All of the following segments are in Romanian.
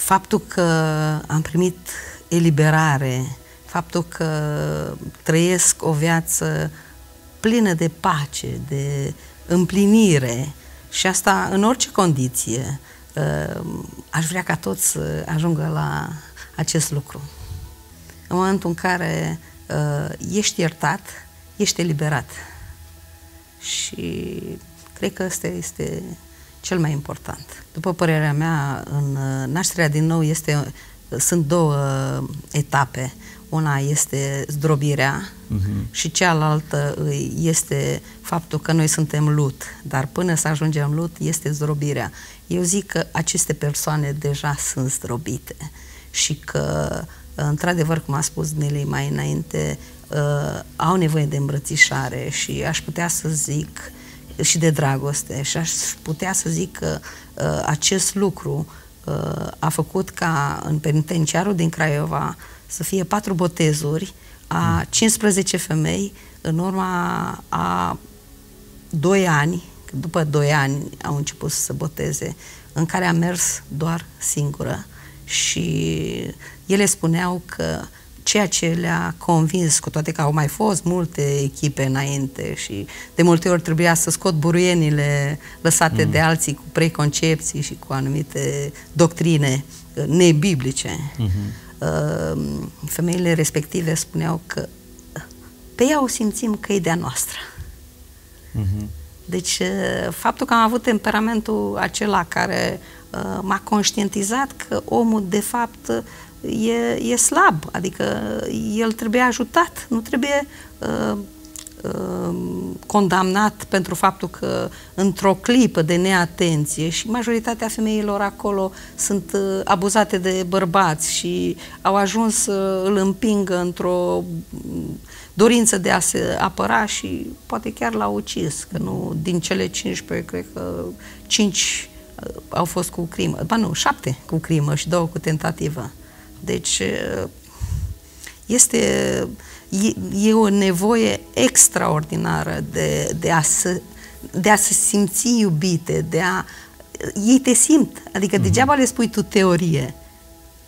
Faptul că am primit eliberare, faptul că trăiesc o viață plină de pace, de împlinire, și asta în orice condiție, aș vrea ca toți să ajungă la acest lucru. În momentul în care ești iertat, ești eliberat. Și cred că ăsta este cel mai important. După părerea mea, în nașterea din nou sunt două etape. Una este zdrobirea și cealaltă este faptul că noi suntem lut, dar până să ajungem lut este zdrobirea. Eu zic că aceste persoane deja sunt zdrobite și că, într-adevăr, cum a spus Nelly mai înainte, au nevoie de îmbrățișare și aș putea să zic și de dragoste și aș putea să zic că acest lucru a făcut ca în penitenciarul din Craiova să fie 4 botezuri a 15 femei în urma a 2 ani, după 2 ani au început să se boteze, în care am mers doar singură și ele spuneau că ceea ce le-a convins, cu toate că au mai fost multe echipe înainte și de multe ori trebuia să scot buruienile lăsate de alții cu preconcepții și cu anumite doctrine nebiblice. Femeile respective spuneau că pe ea o simțim că e de-a noastră. Deci faptul că am avut temperamentul acela care m-a conștientizat că omul de fapt e slab, adică el trebuie ajutat, nu trebuie condamnat pentru faptul că într-o clipă de neatenție, și majoritatea femeilor acolo sunt abuzate de bărbați și au ajuns să îl împingă într-o dorință de a se apăra și poate chiar l-au ucis, că nu, din cele 15, cred că 5 au fost cu crimă, ba nu, 7 cu crimă și 2 cu tentativă. Deci e o nevoie extraordinară de a se simți iubite, ei te simt, adică degeaba le spui tu teorie.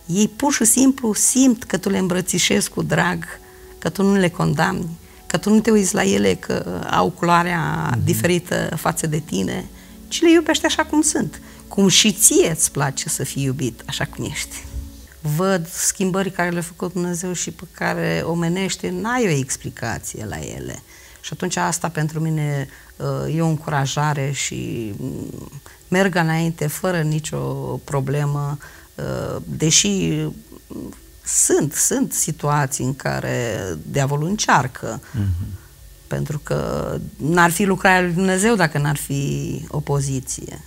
Ei pur și simplu simt că tu le îmbrățișezi cu drag, că tu nu le condamni, că tu nu te uiți la ele că au culoarea diferită față de tine, ci le iubești așa cum sunt. Cum și ție îți place să fii iubit așa cum ești. Văd schimbări care le-a făcut Dumnezeu și pe care omenește n-ai o explicație la ele. Și atunci asta pentru mine e o încurajare și merg înainte fără nicio problemă, deși sunt situații în care diavolul încearcă, pentru că n-ar fi lucrarea lui Dumnezeu dacă n-ar fi opoziție.